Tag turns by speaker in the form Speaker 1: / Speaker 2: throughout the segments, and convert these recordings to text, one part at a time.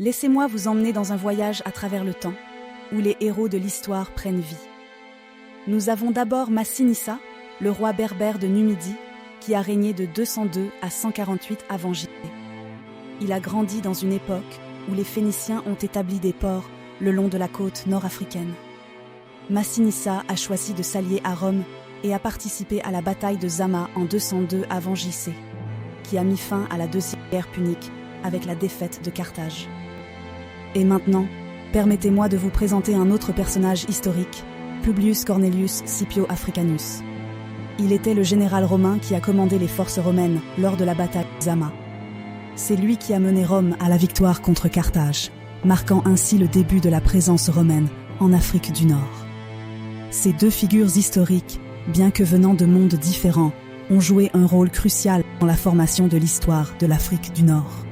Speaker 1: Laissez-moi vous emmener dans un voyage à travers le temps, où les héros de l'histoire prennent vie. Nous avons d'abord Massinissa, le roi berbère de Numidie, qui a régné de 202 à 148 avant J.C. Il a grandi dans une époque où les Phéniciens ont établi des ports le long de la côte nord-africaine. Massinissa a choisi de s'allier à Rome et a participé à la bataille de Zama en 202 avant J.C., qui a mis fin à la deuxième guerre punique avec la défaite de Carthage. Et maintenant, permettez-moi de vous présenter un autre personnage historique, Publius Cornelius Scipio Africanus. Il était le général romain qui a commandé les forces romaines lors de la bataille de Zama. C'est lui qui a mené Rome à la victoire contre Carthage, marquant ainsi le début de la présence romaine en Afrique du Nord. Ces deux figures historiques, bien que venant de mondes différents, ont joué un rôle crucial dans la formation de l'histoire de l'Afrique du Nord.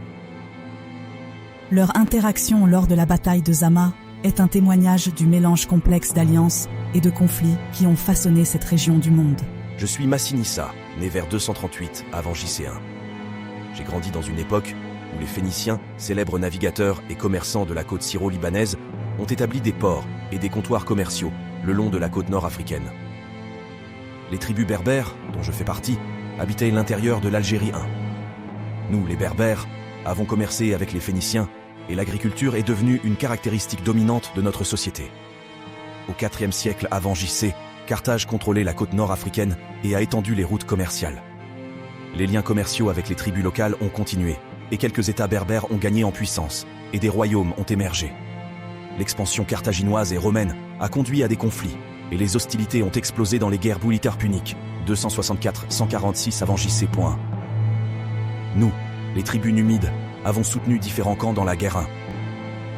Speaker 1: Leur interaction lors de la bataille de Zama est un témoignage du mélange complexe d'alliances et de conflits qui ont façonné cette région du monde.
Speaker 2: Je suis Massinissa, né vers 238 avant J.C.1. J'ai grandi dans une époque où les Phéniciens, célèbres navigateurs et commerçants de la côte syro-libanaise, ont établi des ports et des comptoirs commerciaux le long de la côte nord-africaine. Les tribus berbères, dont je fais partie, habitaient l'intérieur de l'Algérie 1. Nous, les berbères, avons commercé avec les Phéniciens et l'agriculture est devenue une caractéristique dominante de notre société. Au IVe siècle avant J.C., Carthage contrôlait la côte nord-africaine et a étendu les routes commerciales. Les liens commerciaux avec les tribus locales ont continué et quelques États berbères ont gagné en puissance et des royaumes ont émergé. L'expansion carthaginoise et romaine a conduit à des conflits et les hostilités ont explosé dans les guerres boulitaires puniques 264-146 avant J.C. Nous, les tribus numides, avons soutenu différents camps dans la guerre 1.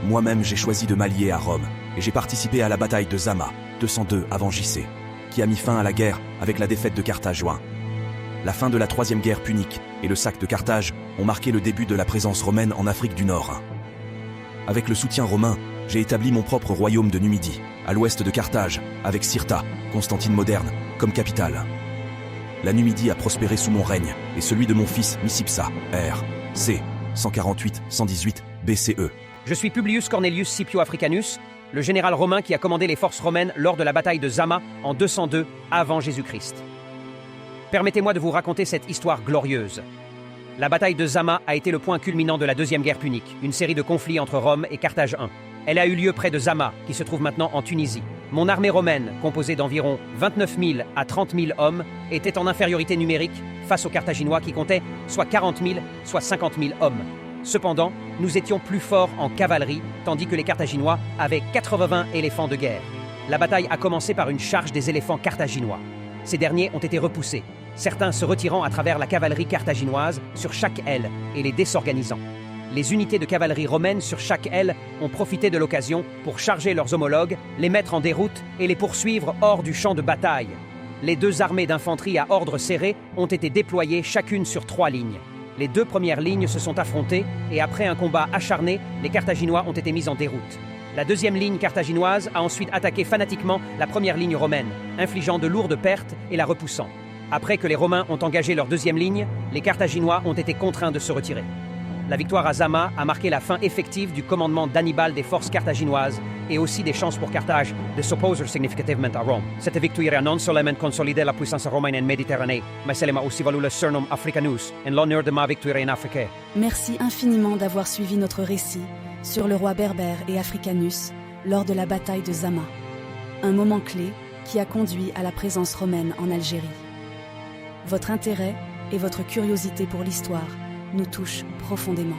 Speaker 2: Moi-même, j'ai choisi de m'allier à Rome et j'ai participé à la bataille de Zama 202 avant J.C., qui a mis fin à la guerre avec la défaite de Carthage. La fin de la troisième guerre punique et le sac de Carthage ont marqué le début de la présence romaine en Afrique du Nord. Avec le soutien romain, j'ai établi mon propre royaume de Numidie, à l'ouest de Carthage, avec Cirta, Constantine moderne, comme capitale. La Numidie a prospéré sous mon règne, et celui de mon fils Micipsa, R. C. 148-118 BCE.
Speaker 3: Je suis Publius Cornelius Scipio Africanus, le général romain qui a commandé les forces romaines lors de la bataille de Zama en 202 avant Jésus-Christ. Permettez-moi de vous raconter cette histoire glorieuse. La bataille de Zama a été le point culminant de la deuxième guerre punique, une série de conflits entre Rome et Carthage 1. Elle a eu lieu près de Zama, qui se trouve maintenant en Tunisie. Mon armée romaine, composée d'environ 29 000 à 30 000 hommes, était en infériorité numérique face aux Carthaginois qui comptaient soit 40 000, soit 50 000 hommes. Cependant, nous étions plus forts en cavalerie, tandis que les Carthaginois avaient 80 éléphants de guerre. La bataille a commencé par une charge des éléphants carthaginois. Ces derniers ont été repoussés, certains se retirant à travers la cavalerie carthaginoise sur chaque aile et les désorganisant. Les unités de cavalerie romaines sur chaque aile ont profité de l'occasion pour charger leurs homologues, les mettre en déroute et les poursuivre hors du champ de bataille. Les deux armées d'infanterie à ordre serré ont été déployées chacune sur 3 lignes. Les deux premières lignes se sont affrontées et après un combat acharné, les Carthaginois ont été mis en déroute. La deuxième ligne carthaginoise a ensuite attaqué fanatiquement la première ligne romaine, infligeant de lourdes pertes et la repoussant. Après que les Romains ont engagé leur deuxième ligne, les Carthaginois ont été contraints de se retirer. La victoire à Zama a marqué la fin effective du commandement d'Hannibal des forces carthaginoises et aussi des chances pour Carthage de s'opposer significativement à Rome. Cette victoire a non seulement consolidé la puissance romaine en Méditerranée, mais elle m'a aussi valu le surnom Africanus en l'honneur de ma victoire en Afrique.
Speaker 1: Merci infiniment d'avoir suivi notre récit sur le roi berbère et Africanus lors de la bataille de Zama. Un moment clé qui a conduit à la présence romaine en Algérie. Votre intérêt et votre curiosité pour l'histoire nous touchent profondément.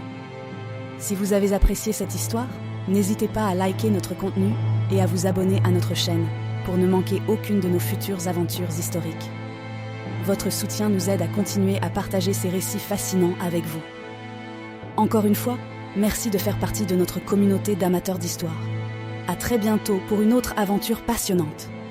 Speaker 1: Si vous avez apprécié cette histoire, n'hésitez pas à liker notre contenu et à vous abonner à notre chaîne pour ne manquer aucune de nos futures aventures historiques. Votre soutien nous aide à continuer à partager ces récits fascinants avec vous. Encore une fois, merci de faire partie de notre communauté d'amateurs d'histoire. À très bientôt pour une autre aventure passionnante.